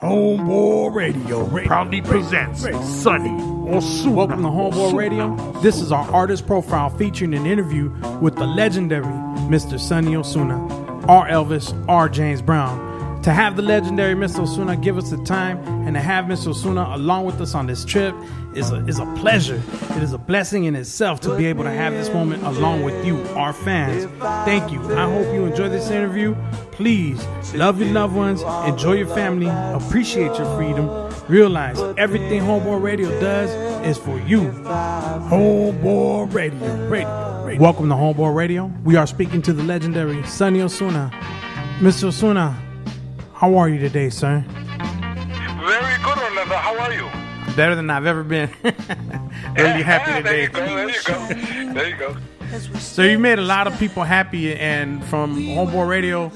Homeboy Radio proudly presents Sonny Ozuna. Welcome to Homeboy Radio. This is our artist profile featuring an interview with the legendary Mr. Sonny Ozuna, our Elvis, our James Brown. To have the legendary Mr. Ozuna give us the time and to have Mr. Ozuna along with us on this trip is a pleasure. It is a blessing in itself to be able to have this moment along with you, our fans. Thank you. I hope you enjoy this interview. Please love your loved ones, enjoy your family, appreciate your freedom. Realize everything Homeboy Radio does is for you. Homeboy Radio. Welcome to Homeboy Radio. We are speaking to the legendary Sonny Ozuna. Mr. Ozuna, how are you today, sir? Very good, Orlando. How are you? Better than I've ever been. Really happy today. There you go. So you made a lot of people happy, and from Homeboy Radio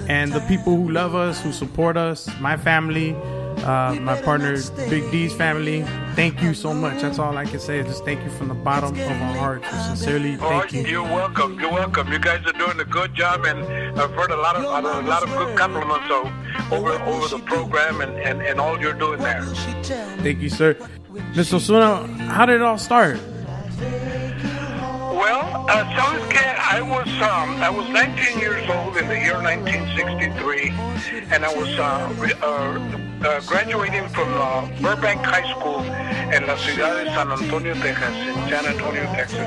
and the people who love us, who support us, my family, my partner Big D's family, thank you so much. That's all I can say. Just thank you from the bottom of our hearts. Sincerely, thank you. You're welcome. You guys are doing a good job, and I've heard a lot of good compliments over the program and all you're doing there. Thank you, sir. Mr. Ozuna, how did it all start? Well, I was 19 years old in the year 1963, and I was graduating from Burbank High School in la ciudad de San Antonio, Texas, in San Antonio, Texas.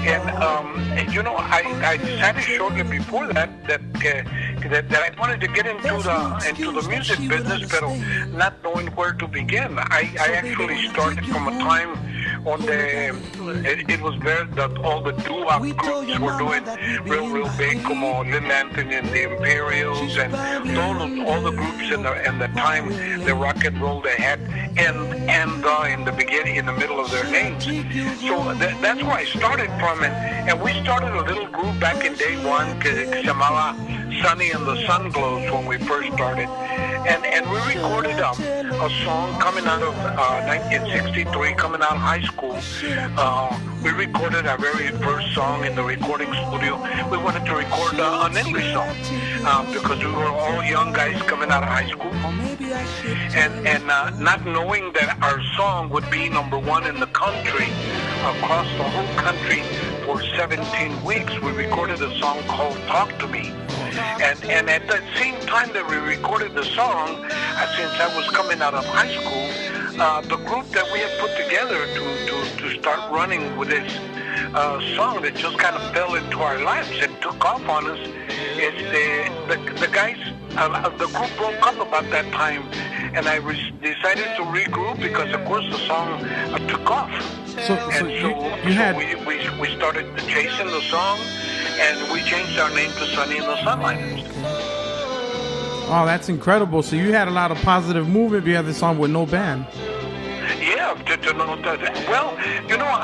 And I decided shortly before that I wanted to get into the music business, but not knowing where to begin. I actually started from a time on it was there that all the doo-wop groups were doing real big, como Lynn Anthony and the Imperials, and all the groups in the time, the rock and roll they had, and in the beginning, in the middle of their names. So that's where I started from, and we started a little group back in day one que se llamaba Sonny and the Sun Glows when we first started, and we recorded a song coming out of 1963, coming out of high school. We recorded our very first song in the recording studio. We wanted to record an English song because we were all young guys coming out of high school, and not knowing that our song would be number one in the country, across the whole country for 17 weeks. We recorded a song called "Talk to Me." And at the same time that we recorded the song, since I was coming out of high school, the group that we had put together to start running with this song that just kind of fell into our laps and took off on us is the guys, the group broke up about that time, and I decided to regroup because, of course, the song took off. We started chasing the song, and we changed our name to Sonny and the Sunliners. Oh, that's incredible. So you had a lot of positive movement behind the song with no band. Yeah, well,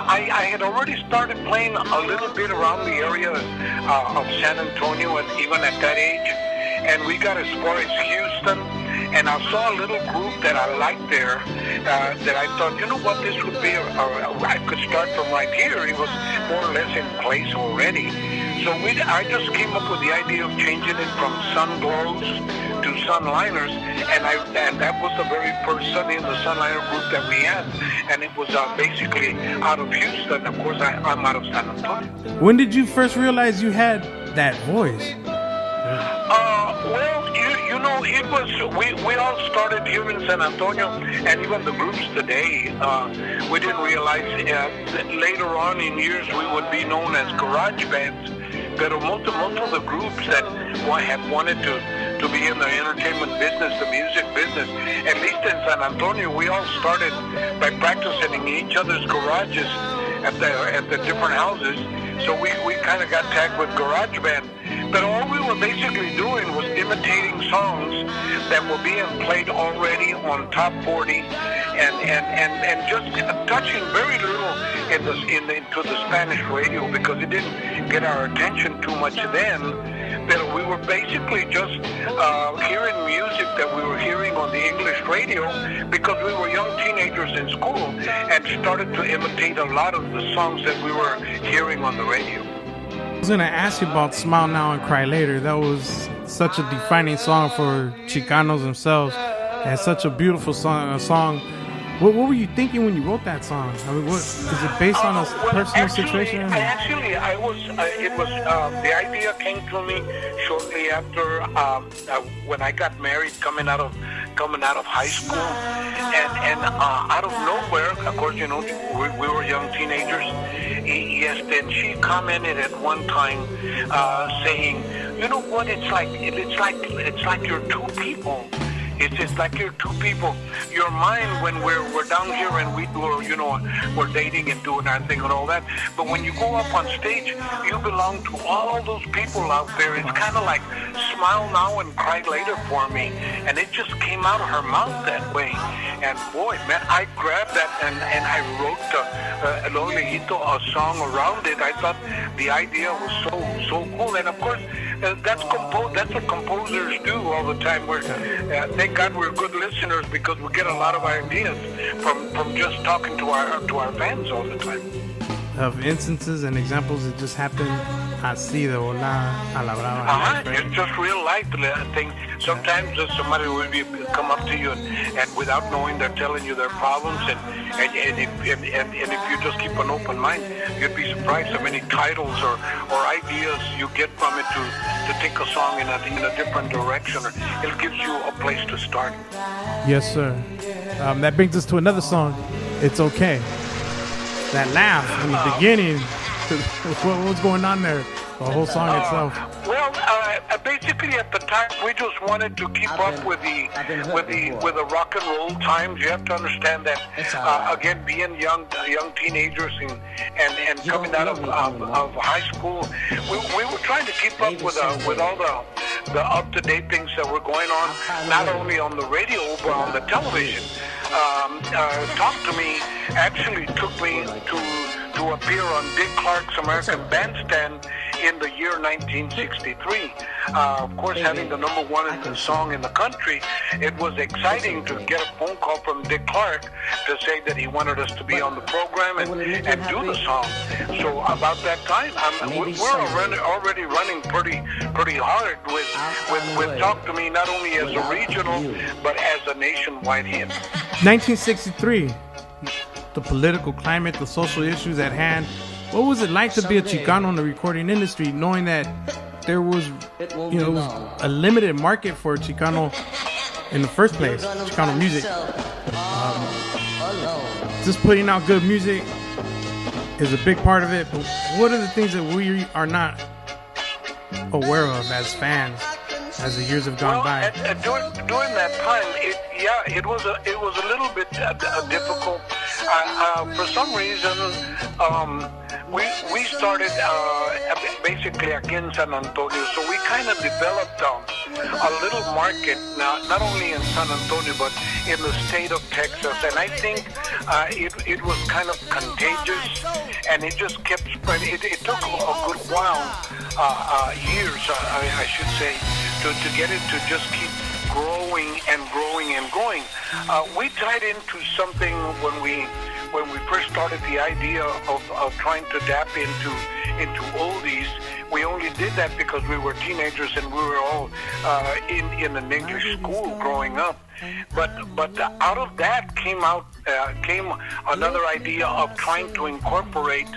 I had already started playing a little bit around the area of San Antonio, and even at that age, and we got as far as Houston, and I saw a little group that I liked there, that I thought, this would be, I could start from right here. It was more or less in place already. So I just came up with the idea of changing it from Sun Glows to Sunliners, and that was the very first Sonny and the Sunliner group that we had, and it was basically out of Houston. Of course, I'm out of San Antonio. When did you first realize you had that voice? Well, it was, we all started here in San Antonio, and even the groups today, we didn't realize that later on in years we would be known as garage bands. But most of the groups that had wanted to be in the entertainment business, the music business, at least in San Antonio, we all started by practicing in each other's garages at the different houses. So we kind of got tagged with garage band. But all we were basically doing was imitating songs that were being played already on top 40, and just touching very little into the Spanish radio, because it didn't get our attention too much then. But we were basically just hearing music that we were hearing on the English radio, because we were young teenagers in school and started to imitate a lot of the songs that we were hearing on the radio. I was going to ask you about Smile Now and Cry Later. That was such a defining song for Chicanos themselves. And such a beautiful song. What were you thinking when you wrote that song? I mean, what is it based on a personal situation? I was. It was the idea came to me shortly after when I got married, coming out of high school, and out of nowhere, of course, you know, we were young teenagers. Yes, then she commented at one time, saying, "You know what? It's like you're two people." It's like you're two people. Your mind, when we're down here and we're dating and doing our thing and all that, but when you go up on stage, you belong to all those people out there. It's kind of like smile now and cry later for me. And it just came out of her mouth that way. And boy, man, I grabbed that and I wrote a song around it. I thought the idea was so cool. And of course, that's what composers do all the time. Thank God we're good listeners because we get a lot of ideas from just talking to our fans all the time. Of instances and examples that just happen así de volada a la brava. It's just real life thing. Sometimes somebody will come up to you and without knowing they're telling you their problems and if you just keep an open mind, you'd be surprised how many titles or ideas you get from it to take a song in a different direction. It gives you a place to start. Yes, sir. That brings us to another song. It's okay. That laugh in the beginning. What's going on there? The whole song itself. Well, basically at the time we just wanted to keep up with the rock and roll times. You have to understand that again, being young teenagers and coming out of high school, we were trying to keep up with all the up to date things that were going on, not only on the radio but on the television. Talk to Me actually took me to appear on Dick Clark's American Bandstand in the year 1963. Of course, having the number one song in the country, it was exciting to get a phone call from Dick Clark to say that he wanted us to be on the program and do the song. So about that time, we're already running pretty hard with Talk to Me, not only as a regional, but as a nationwide hit. 1963, the political climate, the social issues at hand. What was it like to be a Chicano in the recording industry, knowing that there was, a limited market for Chicano in the first place, Chicano music? Just putting out good music is a big part of it, but what are the things that we are not aware of as fans as the years have gone by? During that time, it was a little bit difficult. For some reason, we started basically again in San Antonio, so we kind of developed a little market now, not only in San Antonio but in the state of Texas, and I think it was kind of contagious, and it just kept spreading. It took a good while, years, I should say, to get it to just keep growing and growing and growing. We tied into something when we first started the idea of trying to tap into oldies. We only did that because we were teenagers and we were all in an English school growing up. But out of that came another idea of trying to incorporate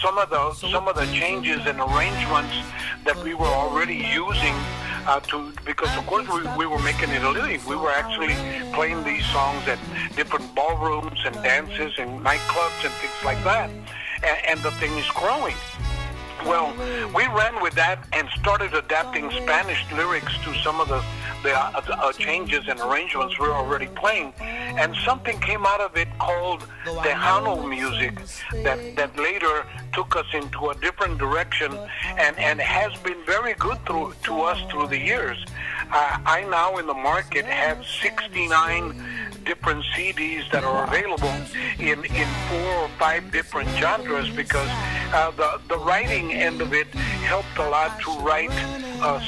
some of the changes and arrangements that we were already using because of course we were making it a living. We were actually playing these songs at different ballrooms and dances and nightclubs and things like that, and the thing is growing. Well, we ran with that and started adapting Spanish lyrics to some of the changes and arrangements we were already playing, and something came out of it called Tejano music that later took us into a different direction and has been very good to us through the years. I now in the market have 69 different CDs that are available in 4 or 5 different genres because the writing end of it helped a lot to write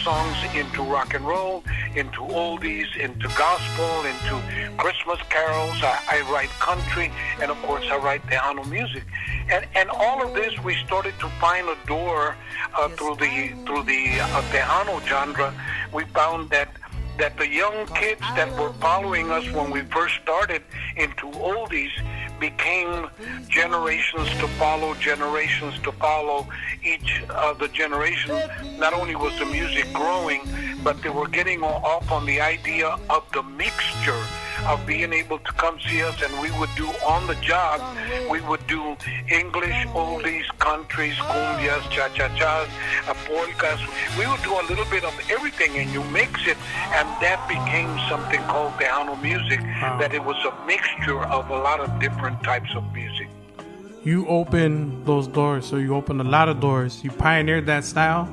songs into rock and roll, into oldies, into gospel, into Christmas carols. I write country, and of course I write Tejano music. And all of this, we started to find a door through the Tejano genre. We found that that the young kids that were following us when we first started into oldies became generations to follow. Each of the generations, not only was the music growing, but they were getting off on the idea of the mixture of being able to come see us, and we would do on the job. We would do English, oldies, countries, cumbias, cha-cha-chas, polkas. We would do a little bit of everything, and you mix it, and that became something called Tejano music, that it was a mixture of a lot of different types of music. You opened those doors, so you opened a lot of doors. You pioneered that style,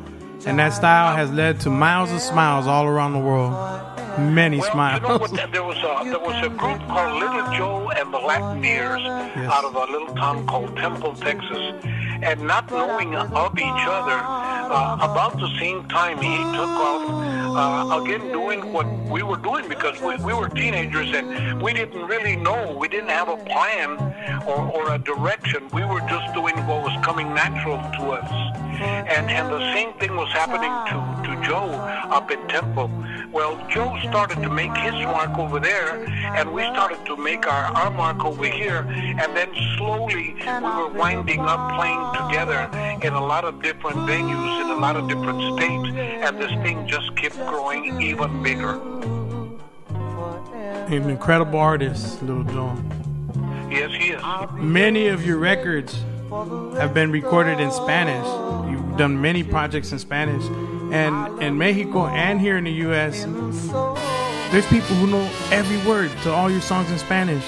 and that style has led to miles of smiles all around the world. Many smiles. You know what? There was a group called Little Joe and the Latineers out of a little town called Temple, Texas, and not knowing of each other, about the same time he took off again doing what we were doing, because we were teenagers and we didn't really know. We didn't have a plan or a direction. We were just doing what was coming natural to us. And the same thing was happening to Joe up in Temple. Well, Joe started to make his mark over there, and we started to make our mark over here, and then slowly we were winding up playing together in a lot of different venues in a lot of different states, and this thing just kept growing even bigger. An incredible artist, Little Joe. Yes, he is. Many of your records have been recorded in Spanish. You've done many projects in Spanish. And in Mexico and here in the U.S., there's people who know every word to all your songs in Spanish.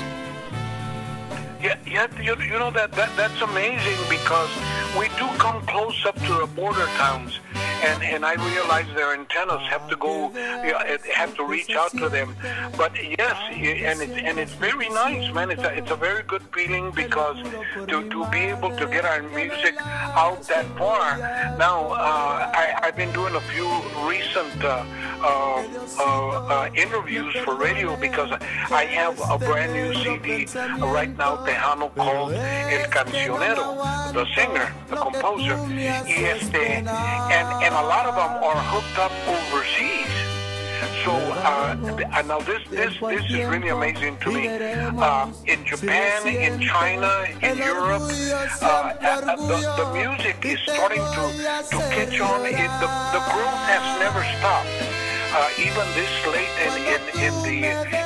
Yeah, you know that's amazing, because we do come close up to the border towns, and I realize their antennas have to go, have to reach out to them. But yes, and it's very nice, man. It's a very good feeling, because to be able to get our music out that far. Now, I've been doing a few recent interviews for radio, because I have a brand new CD right now, Tejano, called El Cancionero, the singer, the composer, and a lot of them are hooked up overseas. So now this is really amazing to me. In Japan, in China, in Europe, the music is starting to catch on. The growth has never stopped. Even this late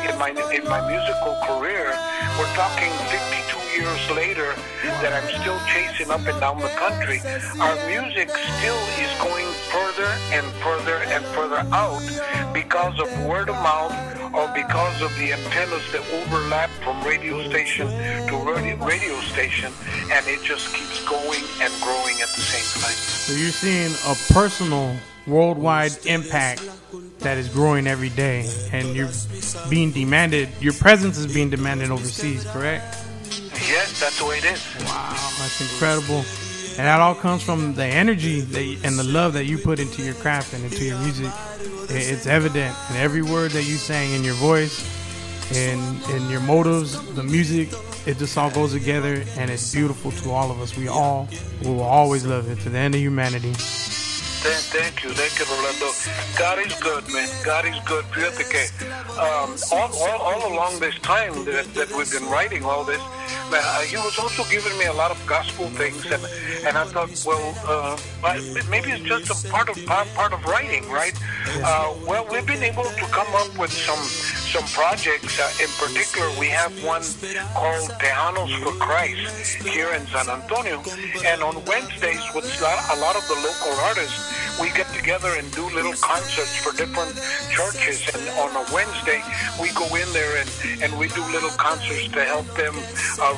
in my musical career, we're talking 52 years later, that I'm still chasing up and down the country. Our music still is going further and further and further out, because of word of mouth, or because of the antennas that overlap from radio station to radio station, and it just keeps going and growing at the same time. So you're seeing a personal worldwide impact that is growing every day, and you're being demanded, your presence is being demanded overseas, correct? Yes, that's the way it is. Wow, that's incredible. And that all comes from the energy and the love that you put into your craft and into your music. It's evident in every word that you sang, in your voice, in your motives, the music. It just all goes together, and it's beautiful to all of us. We will always love it to the end of humanity. Thank you, Rolando. God is good, man. God is good. Fíjate que all along this time that we've been writing all this, he was also giving me a lot of gospel things, and I thought, well, maybe it's just a part of writing, right? Well, we've been able to come up with some projects. In particular, we have one called Tejanos for Christ here in San Antonio, and on Wednesdays, with a lot of the local artists, we get together and do little concerts for different churches, and on a Wednesday we go in there and we do little concerts to help them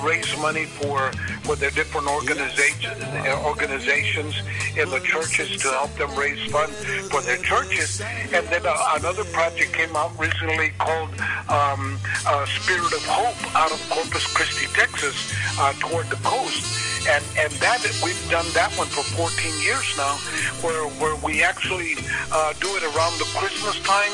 raise money for their different organizations in the churches, to help them raise funds for their churches. And then another project came out recently called Spirit of Hope out of Corpus Christi, Texas, toward the coast. And that we've done that one for 14 years now, where we actually do it around the Christmas time,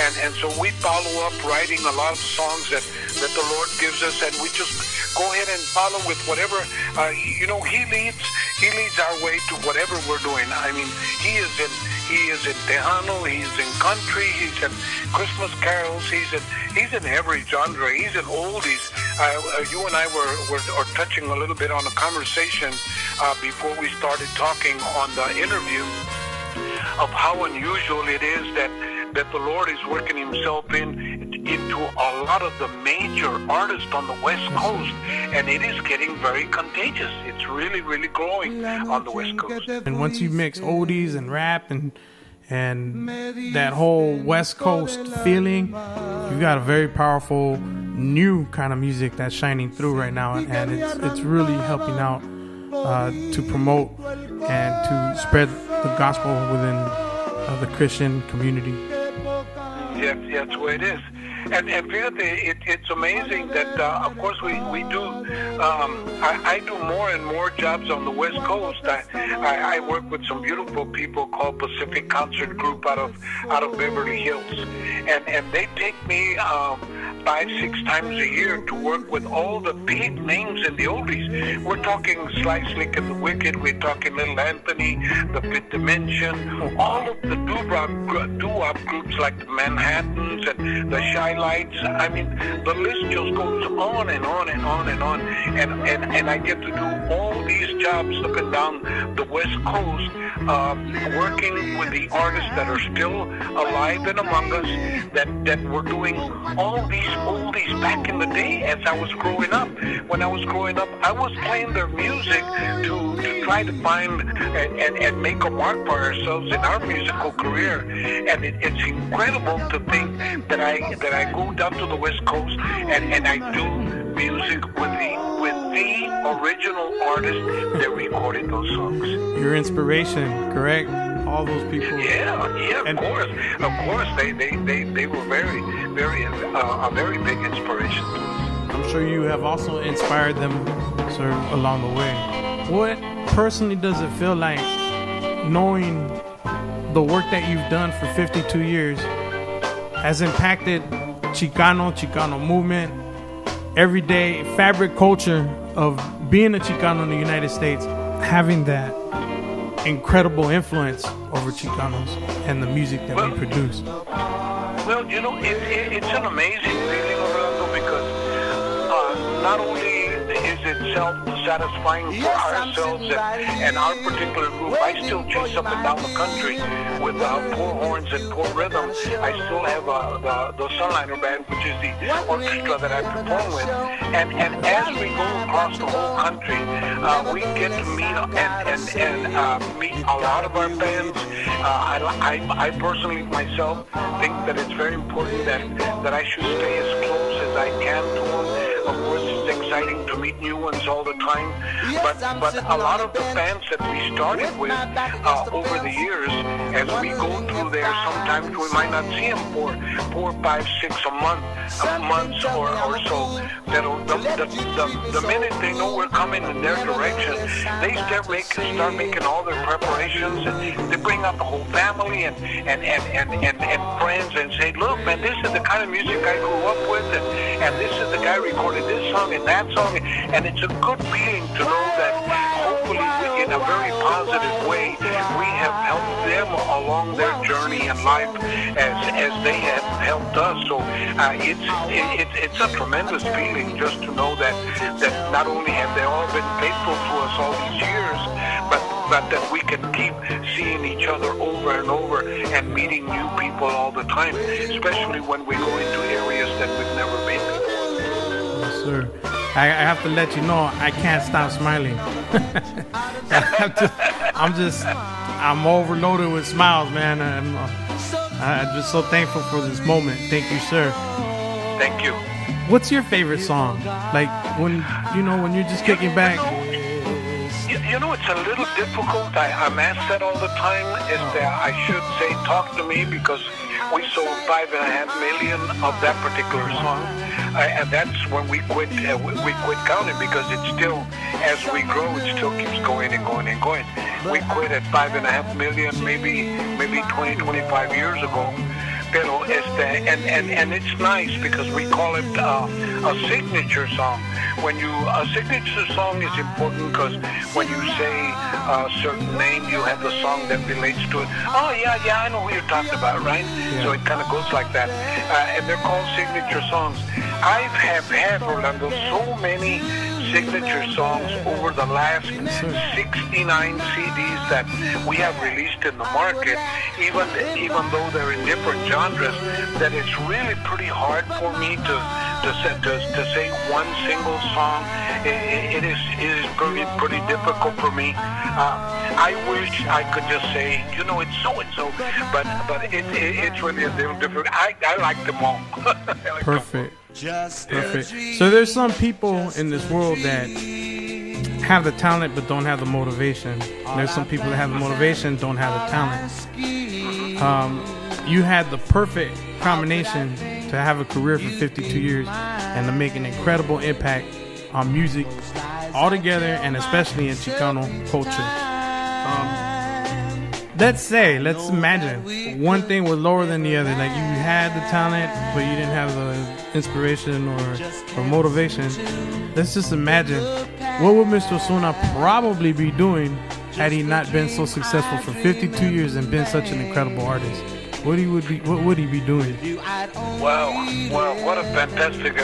and so we follow up writing a lot of songs that the Lord gives us, and we just go ahead and follow with whatever He leads our way to whatever we're doing. I mean, He He is in Tejano. He's in country. He's in Christmas carols. He's in every genre. He's in oldies. You and I were touching a little bit on a conversation before we started talking on the interview of how unusual it is that the Lord is working himself into a lot of the major artists on the West Coast, and it is getting very contagious. It's really, really growing on the West Coast. And once you mix oldies and rap and that whole West Coast feeling, you've got a very powerful new kind of music that's shining through right now, and it's really helping out to promote and to spread the gospel within the Christian community. Yes, that's the way it is. And fíjate, it's amazing that, of course, we do. I do more and more jobs on the West Coast. I work with some beautiful people called Pacific Concert Group out of Beverly Hills, and they take me 5-6 times a year to work with all the big names in the oldies. We're talking Sly Slick and the Wicked. We're talking Little Anthony, the Fifth Dimension, all of the doo-wop groups like the Manhattans and the Shy Lights. I mean, the list just goes on and on and on and on. And I get to do all these jobs up and down the West Coast, working with the artists that are still alive and among us, that were doing all these oldies back in the day as I was growing up. When I was growing up, I was playing their music to try to find and make a mark for ourselves in our musical career. And it's incredible to think that I go down to the West Coast and I do music with the original artist that recorded those songs. Your inspiration, correct? All those people. Yeah, of course. They were a very big inspiration to us. I'm sure you have also inspired them, sir, along the way. What personally does it feel like knowing the work that you've done for 52 years has impacted Chicano movement, everyday fabric culture of being a Chicano in the United States, having that incredible influence over Chicanos and the music that we produce? Well, it's an amazing feeling, Orlando, because not only is it self-satisfying for ourselves and our particular group. I still chase up and down the country with Poor Horns and Poor Rhythm. I still have the Sunliner Band, which is the orchestra that I perform with. And as we go across the whole country, we get to meet and meet a lot of our bands. I personally myself think that it's very important that I should stay as close as I can to them. Of course, it's exciting to meet new ones all the time, but a lot of the bands that we started with over the years, as we go through there, sometimes we might not see them for 4, 5, 6 months or so. The minute they know we're coming in their direction, they start making all their preparations, and they bring out the whole family and friends and say, look, man, this is the kind of music I grew up with, and this is the guy recorded this song and that song, and it's a good feeling to know that hopefully in a very positive way we have helped them along their journey in life as they have helped us. So it's a tremendous feeling just to know that not only have they all been faithful to us all these years, but that we can keep seeing each other over and over and meeting new people all the time, especially when we go into areas that we've never been before. Yes, sir. I have to let you know I can't stop smiling. I'm overloaded with smiles, man. I'm just so thankful for this moment. Thank you, sir. Thank you. What's your favorite song? Like when you're just kicking back. It's a little difficult. I'm asked that all the time. I should say, talk to me, because we sold 5.5 million of that particular song, and that's when we quit counting, because it's still, as we grow, it still keeps going and going and going. We quit at 5.5 million, maybe 20, 25 years ago. Pero and it's nice because we call it a signature song. A signature song is important because when you say a certain name, you have the song that relates to it. Oh yeah, I know who you're talking about, right? Yeah. So it kind of goes like that, and they're called signature songs. I have had, Orlando, so many signature songs over the last 69 CDs that we have released in the market, even though they're in different genres, that it's really pretty hard for me to say one single song. It is pretty difficult for me. I wish I could just say, it's so and so, but it's really a little different. I like them all. Perfect. So there's some people in this world that have the talent but don't have the motivation. There's some people that have the motivation, don't have the talent. You had the perfect combination to have a career for 52 years and to make an incredible impact on music altogether, and especially in Chicano culture. Let's imagine one thing was lower than the other. Like you had the talent, but you didn't have the inspiration or motivation. Let's just imagine what would Mr. Ozuna probably be doing had he not been so successful for 52 years and been such an incredible artist. What would he be doing? Well, what a fantastic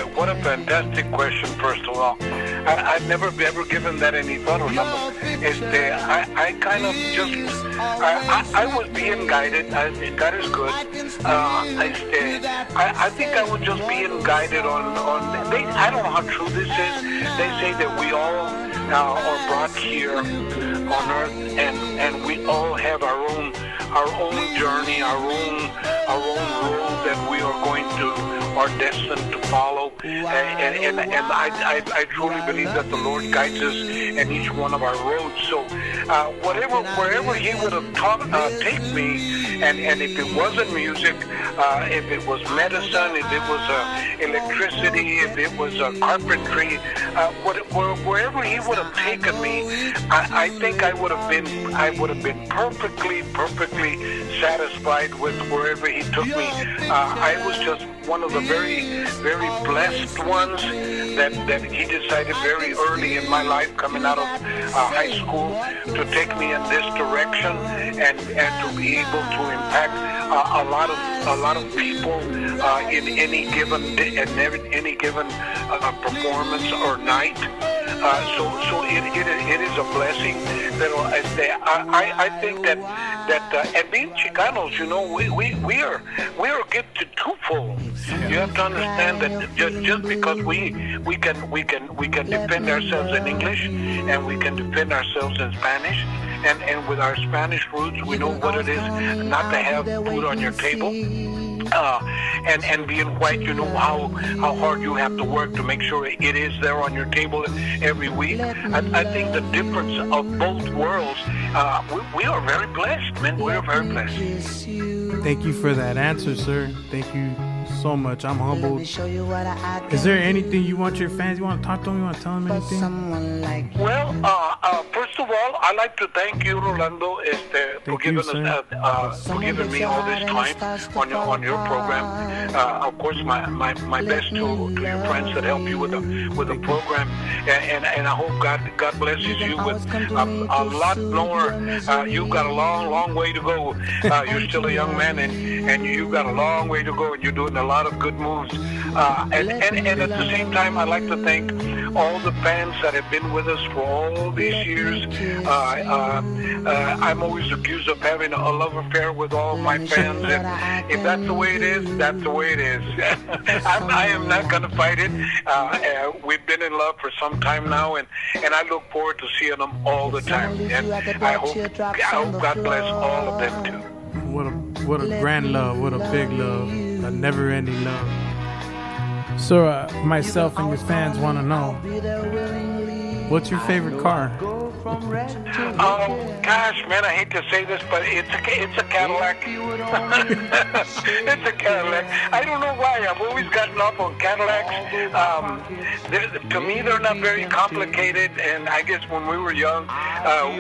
question. First of all, I've never ever given that any thought. I kind of just I was being guided. God is good. I think I was just being guided on. I don't know how true this is. They say that we all are brought here on earth, and we all have our own journey, our own road that we are destined to follow, and I truly believe that the Lord guides us in each one of our roads. So wherever He would have taken me, and if it wasn't music, if it was medicine, if it was electricity, if it was carpentry, wherever He would have taken me, I think I would have been perfectly satisfied with wherever He took me. I was just one of the very, very blessed ones that He decided very early in my life, coming out of high school, to take me in this direction and to be able to impact a lot of people in any given day, and any given performance or night. So it is a blessing. I think that and being Chicanos, we are gifted twofold. You have to understand that just because we can defend ourselves in English, and we can defend ourselves in Spanish, and with our Spanish roots, we know what it is not to have food on your table. And being white, you know how hard you have to work to make sure it is there on your table every week. I think the difference of both worlds, we are very blessed, man. We are very blessed. Thank you for that answer, sir. Thank you so much. I'm humbled. Is there anything you want your fans? You want to talk to them? You want to tell them anything? Well, first of all, I'd like to thank you, Rolando, for giving me all this time on your program. Of course, my best to your friends that help you with the program, and I hope God blesses you with a lot more. You've got a long way to go. You're still a young man, and you've got a long way to go, and you're doing a lot of good moves. And at the same time, I'd like to thank all the fans that have been with us for all these years. I'm always accused of having a love affair with all my fans, and if that's the way it is, that's the way it is. I am not going to fight it. We've been in love for some time now, and I look forward to seeing them all the time. And I hope God bless all of them too. What a grand love, what a big love, a never-ending love. So myself and your fans want to know, what's your favorite car? Gosh, man, I hate to say this, but it's a Cadillac. It's a Cadillac. I don't know why. I've always gotten off on Cadillacs. To me, they're not very complicated, and I guess when we were young,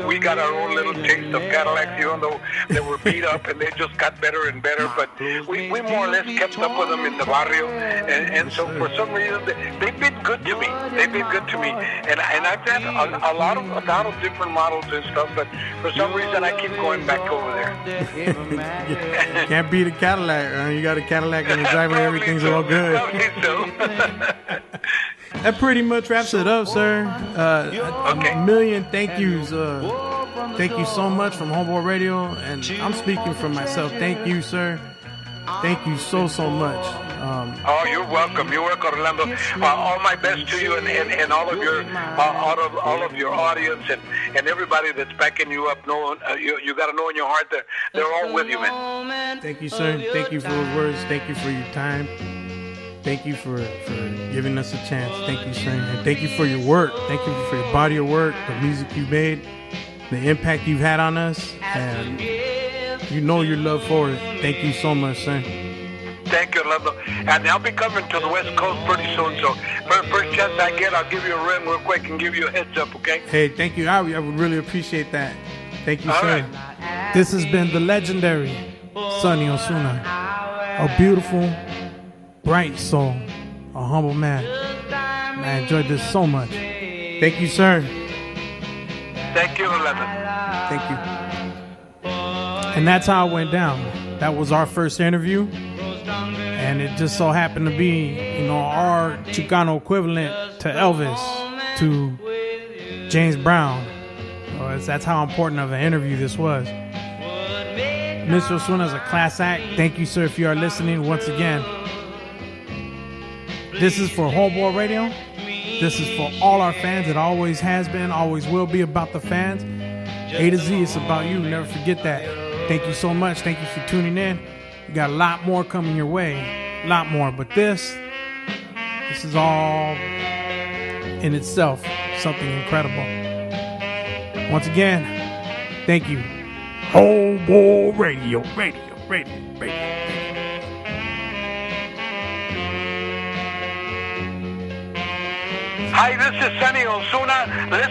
we got our own little taste of Cadillacs, even though they were beat up, and they just got better and better. But we more or less kept up with them in the barrio, and so for some reason, they've been good to me. They've been good to me, and I've had a lot of different models and stuff, but for some reason, I keep going back over there. Can't beat a Cadillac. You got a Cadillac and you're driving, everything's all good. That pretty much wraps it up, sir. A million thank yous. Thank you so much from Homeboy Radio, and I'm speaking for myself. Thank you, sir. Thank you so much. You're welcome. You're welcome, Orlando. All my best to you and all of your audience and everybody that's backing you up. You got to know in your heart that they're all with you, man. Thank you, sir. Thank you for those words. Thank you for your time. Thank you for giving us a chance. Thank you, sir. And thank you for your work. Thank you for your body of work, the music you made, the impact you've had on us, and you know your love for it. Thank you so much, sir. Thank you, Orlando. And I'll be coming to the West Coast pretty soon, so first chance I get, I'll give you a ring real quick and give you a heads up, okay? Hey, thank you. I would really appreciate that. Thank you, all sir. Right. This has been the legendary Sonny Ozuna, a beautiful, bright soul, a humble man. I enjoyed this so much. Thank you, sir. Thank you, Orlando. Thank you. And that's how it went down. That was our first interview. And it just so happened to be, our Chicano equivalent to Elvis, to James Brown. That's how important of an interview this was. Mr. Ozuna is a class act. Thank you, sir, if you are listening once again. This is for Homeboy Radio. This is for all our fans. It always has been, always will be about the fans. A to Z, it's about you. Never forget that. Thank you so much. Thank you for tuning in. You got a lot more coming your way. A lot more. But this is all in itself something incredible. Once again, thank you. Homeboy Radio. Hi, this is Sonny Ozuna.